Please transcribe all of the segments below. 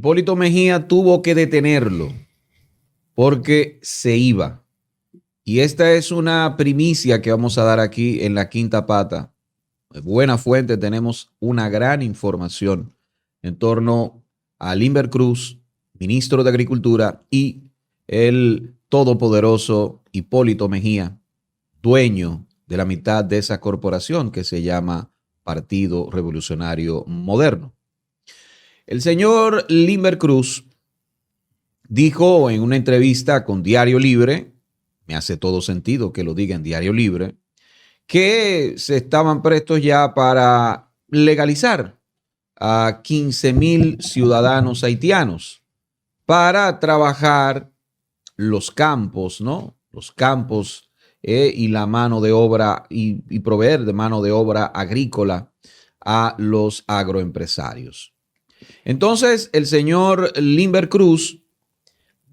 Hipólito Mejía tuvo que detenerlo porque se iba. Y esta es una primicia que vamos a dar aquí en la Quinta Pata. De buena fuente tenemos una gran información en torno a Limber Cruz, ministro de Agricultura, y el todopoderoso Hipólito Mejía, dueño de la mitad de esa corporación que se llama Partido Revolucionario Moderno. El señor Limber Cruz dijo en una entrevista con Diario Libre, me hace todo sentido que lo diga en Diario Libre, que se estaban prestos ya para legalizar a 15,000 ciudadanos haitianos para trabajar los campos, ¿no? Los campos y la mano de obra y proveer de mano de obra agrícola a los agroempresarios. Entonces, el señor Limber Cruz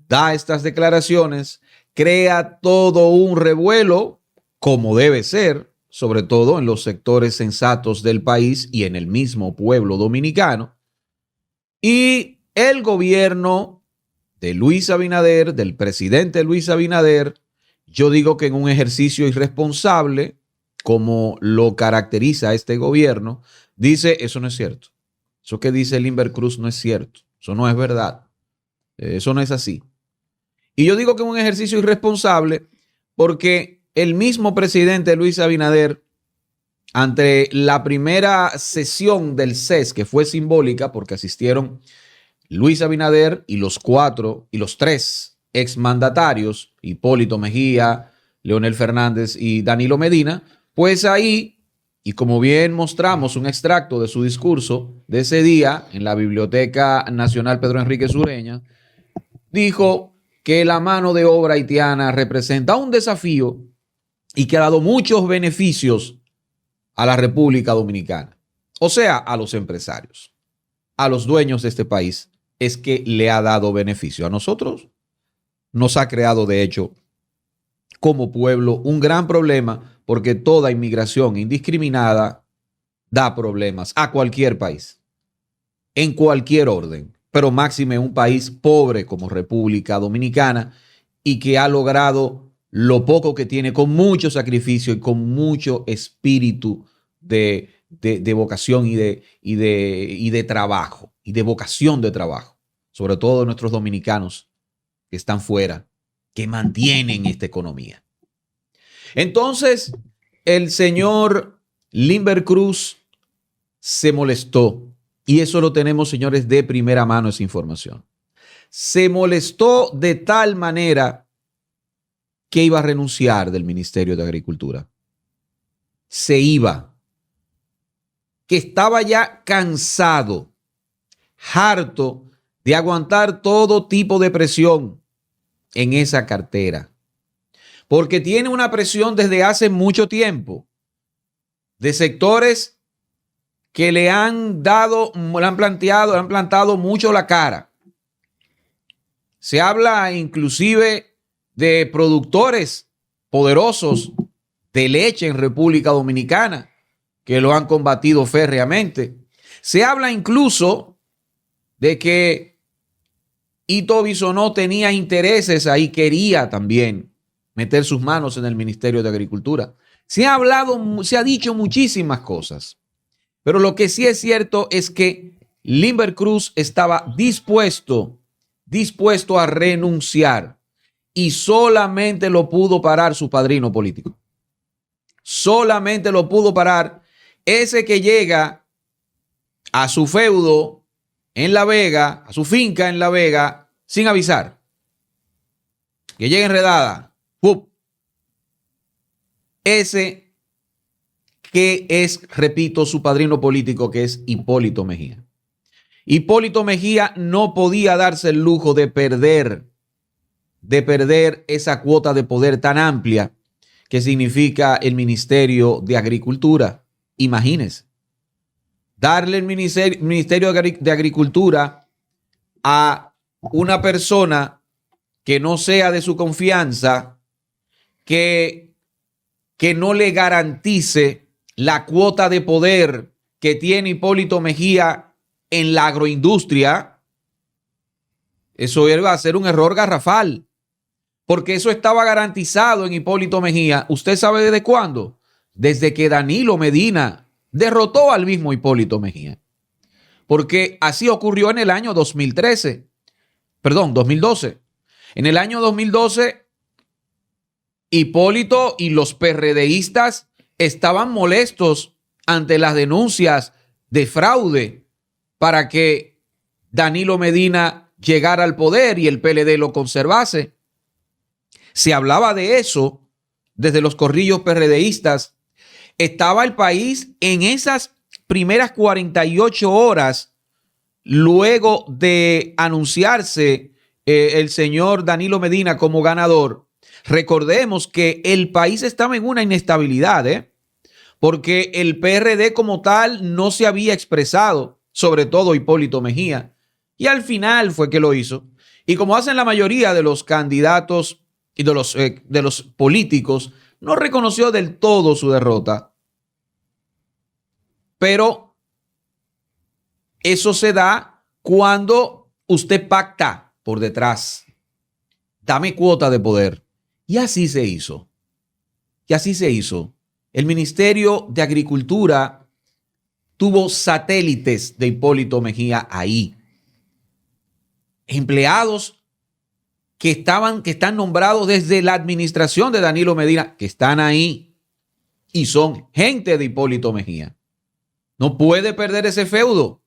da estas declaraciones, crea todo un revuelo, como debe ser, sobre todo en los sectores sensatos del país y en el mismo pueblo dominicano. Y el gobierno de Luis Abinader, del presidente Luis Abinader, yo digo que en un ejercicio irresponsable, como lo caracteriza este gobierno, dice, eso no es cierto. Eso que dice Limber Cruz no es cierto. Eso no es verdad. Eso no es así. Y yo digo que es un ejercicio irresponsable porque el mismo presidente Luis Abinader, ante la primera sesión del CES, que fue simbólica porque asistieron Luis Abinader y los tres exmandatarios, Hipólito Mejía, Leonel Fernández y Danilo Medina, pues ahí, y como bien mostramos un extracto de su discurso de ese día en la Biblioteca Nacional Pedro Enríquez Ureña, dijo que la mano de obra haitiana representa un desafío y que ha dado muchos beneficios a la República Dominicana, o sea, a los empresarios, a los dueños de este país, es que le ha dado beneficio. A nosotros nos ha creado, de hecho, como pueblo, un gran problema, porque toda inmigración indiscriminada da problemas a cualquier país, en cualquier orden, pero máxime un país pobre como República Dominicana y que ha logrado lo poco que tiene con mucho sacrificio y con mucho espíritu de vocación y de trabajo, y de vocación de trabajo, sobre todo nuestros dominicanos que están fuera, que mantienen esta economía. Entonces, el señor Limber Cruz se molestó, y eso lo tenemos, señores, de primera mano, esa información. Se molestó de tal manera que iba a renunciar del Ministerio de Agricultura. Se iba. Que estaba ya cansado, harto de aguantar todo tipo de presión en esa cartera. Porque tiene una presión desde hace mucho tiempo de sectores que le han plantado mucho la cara. Se habla inclusive de productores poderosos de leche en República Dominicana que lo han combatido férreamente. Se habla incluso de que Ito Bisonó tenía intereses ahí, quería también meter sus manos en el Ministerio de Agricultura. Se ha dicho muchísimas cosas. Pero lo que sí es cierto es que Limber Cruz estaba dispuesto a renunciar, y solamente lo pudo parar su padrino político. Solamente lo pudo parar ese que llega a su feudo en La Vega, a su finca en La Vega, sin avisar. Que llega enredada. ¡Pup! Ese que es, repito, su padrino político, que es Hipólito Mejía. Hipólito Mejía no podía darse el lujo de perder esa cuota de poder tan amplia que significa el Ministerio de Agricultura. Imagínense, darle el Ministerio de Agricultura a una persona que no sea de su confianza, que no le garantice la cuota de poder que tiene Hipólito Mejía en la agroindustria, Eso iba a ser un error garrafal, porque eso estaba garantizado en Hipólito Mejía. ¿Usted sabe desde cuándo? Desde que Danilo Medina derrotó al mismo Hipólito Mejía. Porque así ocurrió en el año 2013. Perdón, 2012. En el año 2012, Hipólito y los PRDistas estaban molestos ante las denuncias de fraude para que Danilo Medina llegara al poder y el PLD lo conservase. Se hablaba de eso desde los corrillos PRDistas. Estaba el país en esas primeras 48 horas luego de anunciarse el señor Danilo Medina como ganador. Recordemos que el país estaba en una inestabilidad, porque el PRD como tal no se había expresado, sobre todo Hipólito Mejía, y al final fue que lo hizo. Y como hacen la mayoría de los candidatos y de los políticos, no reconoció del todo su derrota. Pero eso se da cuando usted pacta por detrás. Dame cuota de poder. Y así se hizo. Y así se hizo. El Ministerio de Agricultura tuvo satélites de Hipólito Mejía ahí. Empleados que están nombrados desde la administración de Danilo Medina, que están ahí y son gente de Hipólito Mejía. No puede perder ese feudo.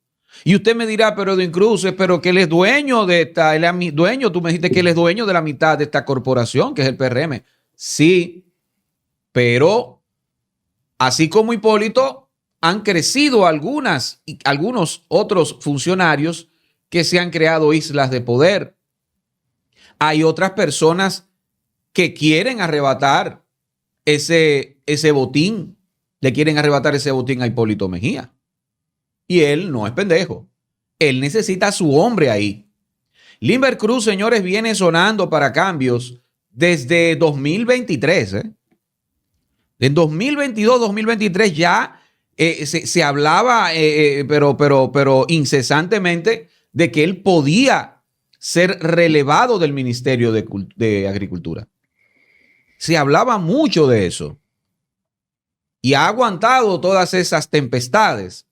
Y usted me dirá, pero Edwin Cruz, pero que él es dueño de esta, él es dueño, tú me dijiste que él es dueño de la mitad de esta corporación, que es el PRM. Sí, pero así como Hipólito, han crecido algunos otros funcionarios que se han creado islas de poder. Hay otras personas que quieren arrebatar ese botín, le quieren arrebatar ese botín a Hipólito Mejía. Y él no es pendejo. Él necesita a su hombre ahí. Limber Cruz, señores, viene sonando para cambios desde 2023. En 2022, 2023 ya se hablaba, pero incesantemente, de que él podía ser relevado del Ministerio de Agricultura. Se hablaba mucho de eso. Y ha aguantado todas esas tempestades.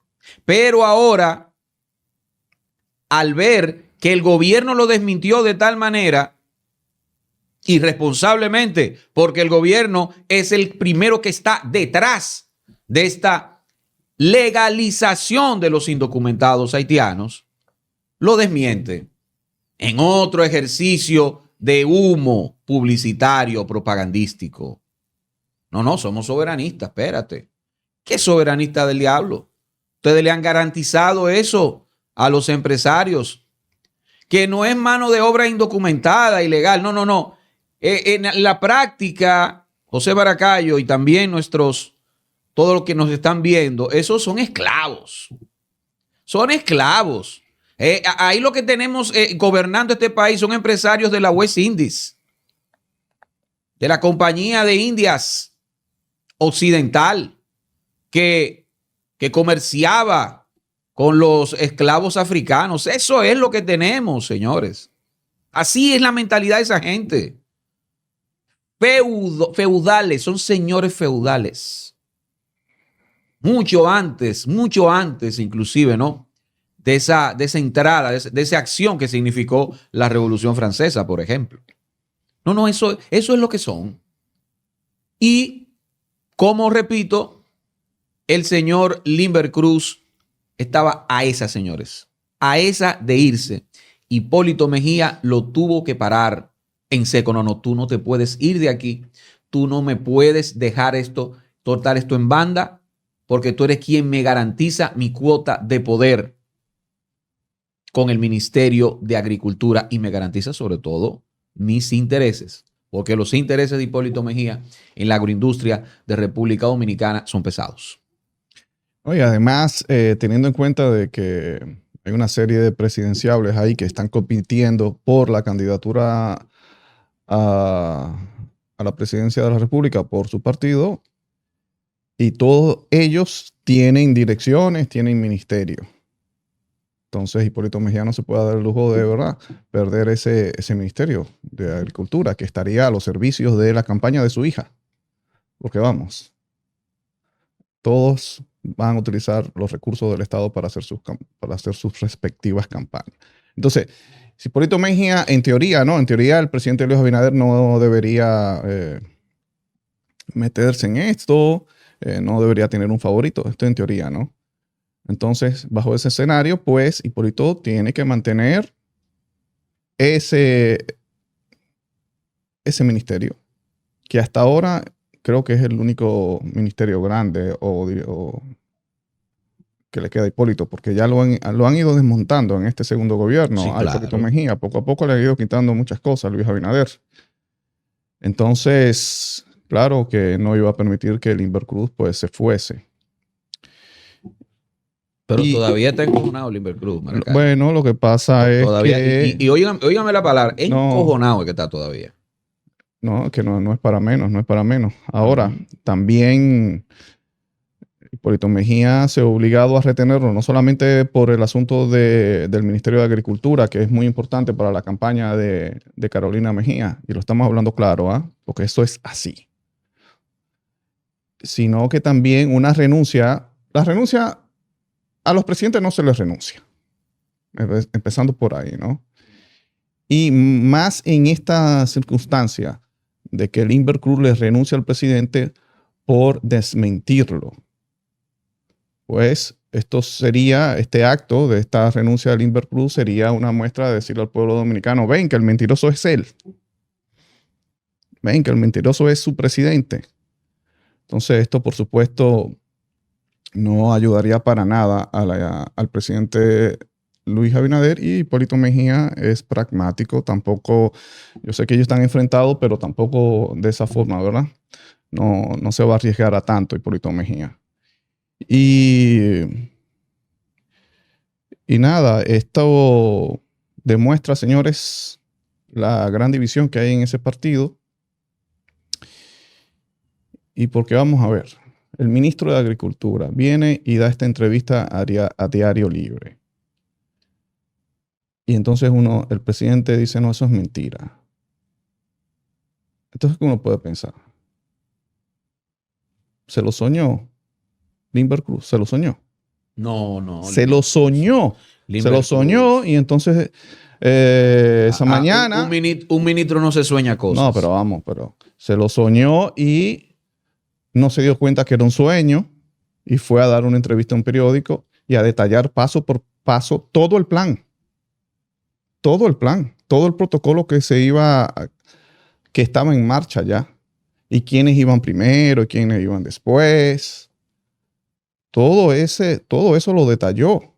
Pero ahora, al ver que el gobierno lo desmintió de tal manera, irresponsablemente, porque el gobierno es el primero que está detrás de esta legalización de los indocumentados haitianos, lo desmiente en otro ejercicio de humo publicitario, propagandístico. No, somos soberanistas, espérate. ¿Qué soberanista del diablo? Ustedes le han garantizado eso a los empresarios, que no es mano de obra indocumentada, ilegal. No. En la práctica, José Baracayo y también todos los que nos están viendo, esos son esclavos. Son esclavos. Ahí lo que tenemos gobernando este país son empresarios de la West Indies, de la Compañía de Indias Occidental, que comerciaba con los esclavos africanos. Eso es lo que tenemos, señores. Así es la mentalidad de esa gente. Feudales, son señores feudales. Mucho antes inclusive, ¿no? De esa entrada, de esa acción que significó la Revolución Francesa, por ejemplo. No, eso es lo que son. Y, como repito, el señor Limber Cruz estaba a esas, señores, a esa de irse. Hipólito Mejía lo tuvo que parar en seco. No, tú no te puedes ir de aquí. Tú no me puedes dejar esto, tortar esto en banda, porque tú eres quien me garantiza mi cuota de poder con el Ministerio de Agricultura y me garantiza sobre todo mis intereses, porque los intereses de Hipólito Mejía en la agroindustria de República Dominicana son pesados. Oye, además, teniendo en cuenta de que hay una serie de presidenciables ahí que están compitiendo por la candidatura a la presidencia de la República por su partido, y todos ellos tienen direcciones, tienen ministerio. Entonces Hipólito Mejía no se puede dar el lujo de verdad perder ese ministerio de Agricultura que estaría a los servicios de la campaña de su hija. Porque vamos, todos van a utilizar los recursos del Estado para hacer sus respectivas campañas. Entonces, si Hipólito Mejía, en teoría, ¿no? En teoría, el presidente Luis Abinader no debería meterse en esto, no debería tener un favorito. Esto en teoría, ¿no? Entonces, bajo ese escenario, pues Hipólito tiene que mantener ese ministerio, que hasta ahora creo que es el único ministerio grande o que le queda a Hipólito, porque ya lo han ido desmontando en este segundo gobierno. Sí, A Hipólito claro. Mejía, poco a poco le ha ido quitando muchas cosas a Luis Abinader. Entonces, claro que no iba a permitir que el Invercruz pues se fuese. Pero Y todavía está encojonado Limber Cruz, Maracayo. bueno, lo que pasa es Todavía, que óigame la palabra, no, encojonado es que está todavía. no, que no es para menos, no es para menos. Ahora, Ujú. también Hipólito Mejía se ha obligado a retenerlo, no solamente por el asunto del Ministerio de Agricultura, que es muy importante para la campaña de Carolina Mejía, y lo estamos hablando claro, ¿ah? Porque eso es así, sino que también la renuncia a los presidentes no se les renuncia, empezando por ahí, ¿no? Y más en esta circunstancia de que el Invercruz le renuncia al presidente por desmentirlo. Pues este acto de esta renuncia del Invercruz sería una muestra de decirle al pueblo dominicano, ven que el mentiroso es él, ven que el mentiroso es su presidente. Entonces esto, por supuesto, no ayudaría para nada al presidente Luis Abinader, y Hipólito Mejía es pragmático, tampoco, yo sé que ellos están enfrentados, pero tampoco de esa forma, ¿verdad? No se va a arriesgar a tanto Hipólito Mejía. Y nada, esto demuestra, señores, la gran división que hay en ese partido. Y porque vamos a ver, el ministro de Agricultura viene y da esta entrevista a Diario Libre. Y entonces el presidente dice, no, eso es mentira. Entonces, ¿qué uno puede pensar? Se lo soñó Limber Cruz, se lo soñó. No, no, Se lo soñó. Se lo Limber soñó Cruz. y entonces esa mañana. Un ministro no se sueña No, cosas. pero vamos, pero se lo soñó y no se dio cuenta que era un sueño y fue a dar una entrevista a un periódico y a detallar paso por paso todo el plan, todo el protocolo que estaba en marcha ya, y quiénes iban primero y quiénes iban después. Todo eso lo detalló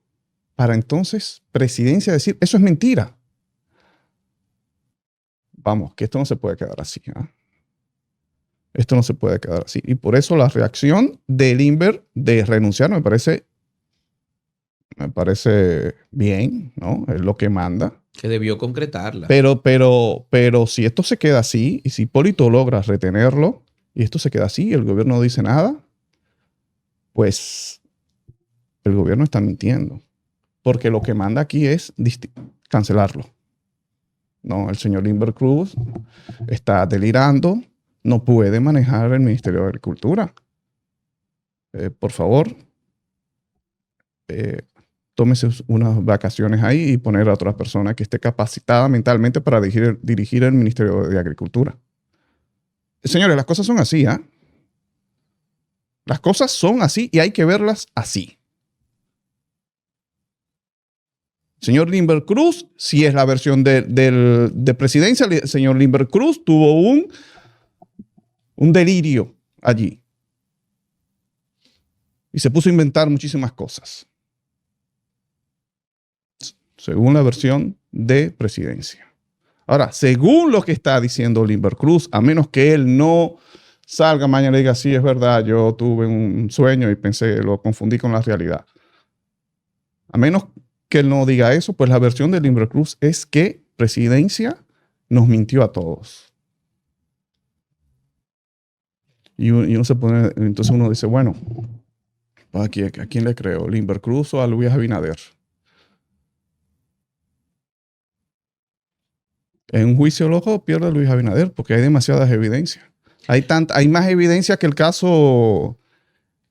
para entonces Presidencia decir, eso es mentira. Vamos, que esto no se puede quedar así, ¿eh? Esto no se puede quedar así. Y por eso la reacción del Inver de renunciar me parece bien, ¿no? Es lo que manda. Que debió concretarla. Pero si esto se queda así, y si Hipólito logra retenerlo, y esto se queda así, y el gobierno no dice nada, pues el gobierno está mintiendo. Porque lo que manda aquí es cancelarlo. No, el señor Limber Cruz está delirando, no puede manejar el Ministerio de Agricultura. Por favor, tómese unas vacaciones ahí y poner a otra persona que esté capacitada mentalmente para dirigir el Ministerio de Agricultura. Señores, las cosas son así, ¿ah? Las cosas son así y hay que verlas así. Señor Limber Cruz, si es la versión de presidencia, el señor Limber Cruz tuvo un delirio allí. Y se puso a inventar muchísimas cosas. Según la versión de presidencia. Ahora, según lo que está diciendo Limber Cruz, a menos que él no salga mañana y diga, sí, es verdad, yo tuve un sueño y pensé, lo confundí con la realidad. A menos que él no diga eso, pues la versión de Limber Cruz es que presidencia nos mintió a todos. Y uno se pone, entonces uno dice, bueno, ¿a quién le creo? ¿Limber Cruz o a Luis Abinader? En un juicio loco pierde Luis Abinader porque hay demasiadas evidencias. Hay más evidencia que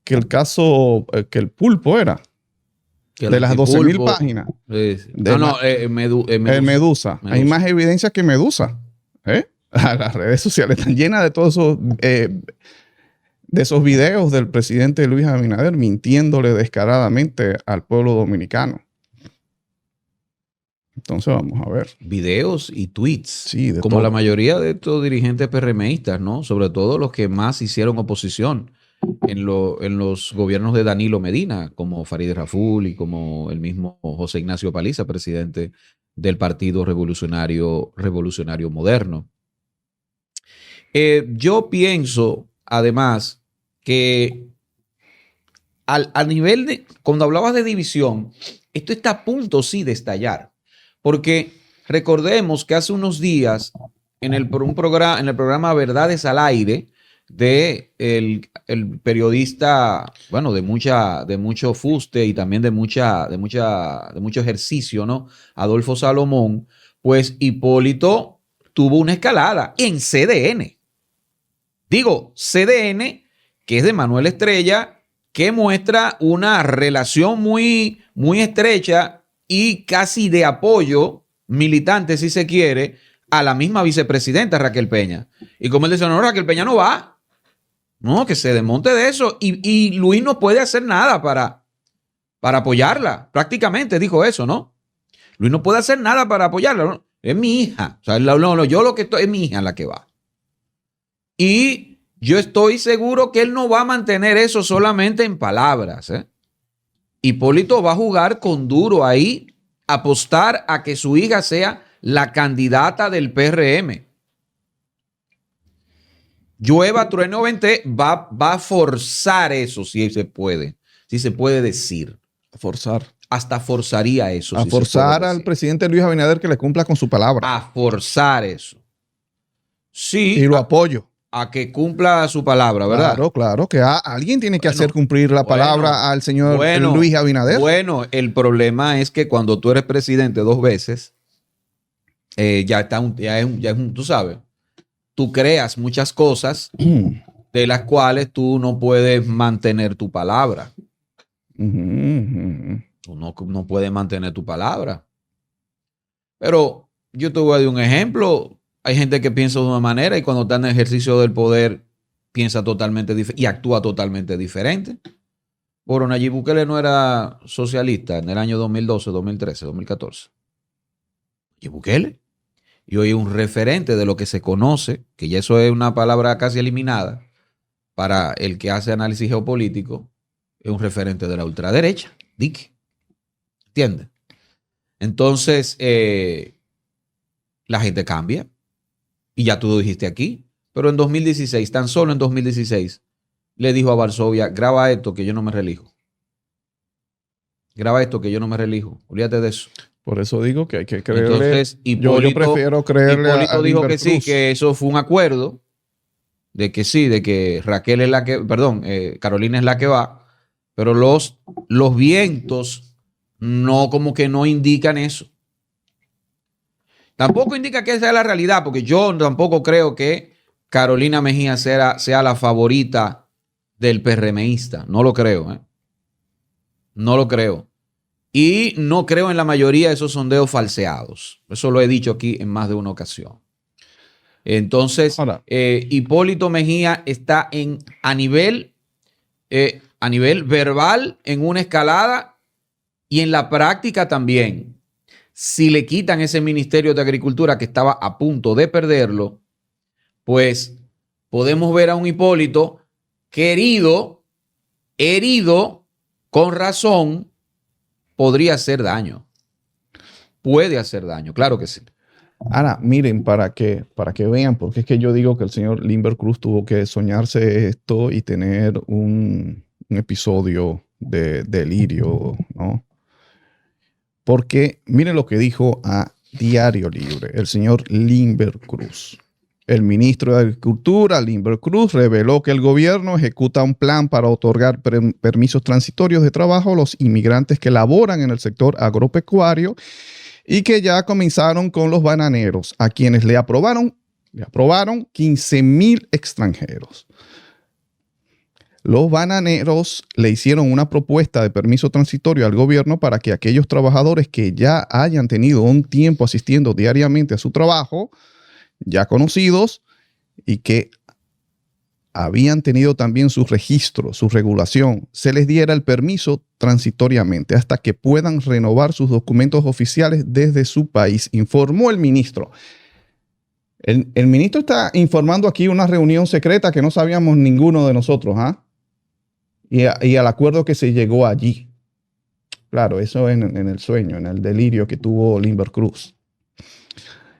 que el pulpo era. Que De el las 12.000 antipulpo. páginas. No, no, El Medusa. Hay Medusa. más evidencia que Medusa. ¿Eh? Las redes sociales están llenas de todos de esos videos del presidente Luis Abinader mintiéndole descaradamente al pueblo dominicano. Entonces vamos a ver. Videos y tweets. Sí, de como todo. la mayoría de estos dirigentes PRMistas, ¿no? Sobre todo los que más hicieron oposición en los gobiernos de Danilo Medina, como Farideh Raful y como el mismo José Ignacio Paliza, presidente del Partido Revolucionario Moderno. Yo pienso, además, que a nivel de, cuando hablabas de división, esto está a punto, sí, de estallar. Porque recordemos que hace unos días, en el programa Verdades al Aire, de el periodista, bueno, de mucho fuste y también de mucho ejercicio, ¿no? Adolfo Salomón, pues Hipólito tuvo una escalada en CDN. Digo, CDN, que es de Manuel Estrella, que muestra una relación muy, muy estrecha y casi de apoyo militante, si se quiere, a la misma vicepresidenta Raquel Peña. Y como él dice, no, Raquel Peña no va. No, que se desmonte de eso. Y Luis no puede hacer nada para apoyarla. Prácticamente dijo eso, ¿no? Luis no puede hacer nada para apoyarla. ¿No? Es mi hija. O sea, yo lo que estoy es mi hija la que va. Y yo estoy seguro que él no va a mantener eso solamente en palabras. Hipólito va a jugar con duro ahí, apostar a que su hija sea la candidata del PRM. Llueva, trueno, vente, va a forzar eso, si se puede decir. Forzar. Hasta forzaría eso. A forzar al presidente Luis Abinader que le cumpla con su palabra. A forzar eso. Sí. Y lo apoyo. A que cumpla su palabra, ¿verdad? Claro, que alguien tiene que hacer cumplir la palabra al señor Luis Abinader. Bueno, el problema es que cuando tú eres presidente 2 veces, ya es un, tú sabes, tú creas muchas cosas de las cuales tú no puedes mantener tu palabra. Tú no puedes mantener tu palabra. Pero yo te voy a dar un ejemplo. Hay gente que piensa de una manera y cuando está en el ejercicio del poder piensa totalmente diferente y actúa totalmente diferente. Bueno, Nayib Bukele no era socialista en el año 2012, 2013, 2014. Nayib Bukele. Y hoy es un referente de lo que se conoce, que ya eso es una palabra casi eliminada para el que hace análisis geopolítico, es un referente de la ultraderecha, DIC. ¿Entiendes? Entonces, la gente cambia. Y ya tú lo dijiste aquí. Pero en 2016, tan solo en 2016, le dijo a Varsovia, graba esto que yo no me relijo. Graba esto que yo no me relijo. Olvídate de eso. Por eso digo que hay que creerle. Entonces, Hipólito, yo prefiero creerle Hipólito dijo que sí, que eso fue un acuerdo. De que sí, de que Raquel es la que, perdón, Carolina es la que va. Pero los vientos no, como que no indican eso. Tampoco indica que esa es la realidad, porque yo tampoco creo que Carolina Mejía sea la favorita del PRMista. No lo creo. No lo creo. Y no creo en la mayoría de esos sondeos falseados. Eso lo he dicho aquí en más de una ocasión. Entonces, Hipólito Mejía está a nivel verbal en una escalada y en la práctica también. Si le quitan ese Ministerio de Agricultura que estaba a punto de perderlo, pues podemos ver a un Hipólito herido, con razón, podría hacer daño. Puede hacer daño, claro que sí. Ahora, miren, para que vean, porque es que yo digo que el señor Limber Cruz tuvo que soñarse esto y tener un episodio de delirio, ¿no? Porque miren lo que dijo a Diario Libre el señor Limber Cruz. El ministro de Agricultura, Limber Cruz, reveló que el gobierno ejecuta un plan para otorgar permisos transitorios de trabajo a los inmigrantes que laboran en el sector agropecuario y que ya comenzaron con los bananeros, a quienes le aprobaron 15,000 extranjeros. Los bananeros le hicieron una propuesta de permiso transitorio al gobierno para que aquellos trabajadores que ya hayan tenido un tiempo asistiendo diariamente a su trabajo, ya conocidos, y que habían tenido también su registro, su regulación, se les diera el permiso transitoriamente hasta que puedan renovar sus documentos oficiales desde su país, informó el ministro. El ministro está informando aquí una reunión secreta que no sabíamos ninguno de nosotros, ¿ah? Y al acuerdo que se llegó allí. Claro, eso en el sueño, en el delirio que tuvo Limber Cruz.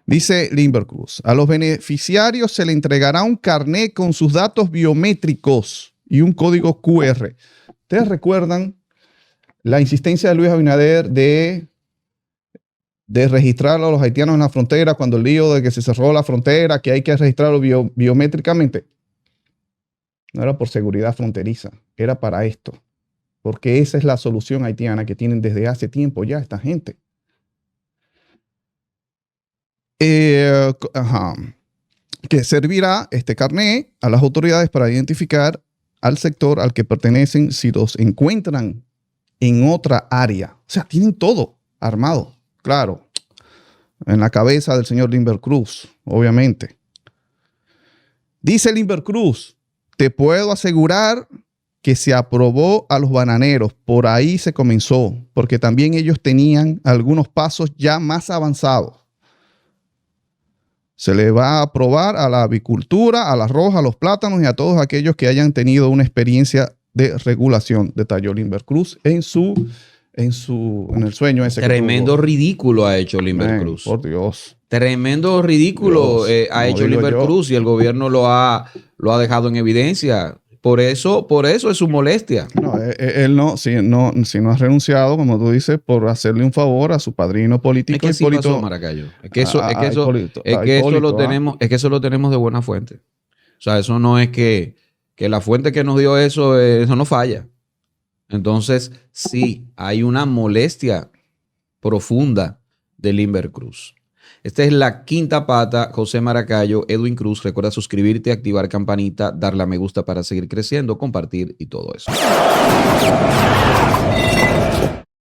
Dice Limber Cruz, a los beneficiarios se le entregará un carnet con sus datos biométricos y un código QR. ¿Ustedes recuerdan la insistencia de Luis Abinader de registrar a los haitianos en la frontera cuando el lío de que se cerró la frontera, que hay que registrarlo biométricamente? No era por seguridad fronteriza, era para esto. Porque esa es la solución haitiana que tienen desde hace tiempo ya esta gente. Que servirá este carnet a las autoridades para identificar al sector al que pertenecen si los encuentran en otra área. O sea, tienen todo armado, claro, en la cabeza del señor Limber Cruz, obviamente. Dice Limber Cruz, te puedo asegurar que se aprobó a los bananeros, por ahí se comenzó, porque también ellos tenían algunos pasos ya más avanzados. Se le va a aprobar a la avicultura, al arroz, a los plátanos y a todos aquellos que hayan tenido una experiencia de regulación, detalló Limber Cruz en el sueño ese. Tremendo ridículo ha hecho Limber Cruz. Por Dios. Tremendo ridículo ha hecho Limber Cruz y el gobierno lo ha dejado en evidencia. Por eso es su molestia. No, él no ha renunciado, como tú dices, por hacerle un favor a su padrino político. Es que sí pasó, Maracayo. Es que eso lo tenemos de buena fuente. O sea, eso no es que la fuente que nos dio eso no falla. Entonces, sí, hay una molestia profunda de Limber Cruz. Esta es la quinta pata. José Maracayo, Edwin Cruz. Recuerda suscribirte, activar campanita, darle a me gusta para seguir creciendo, compartir y todo eso.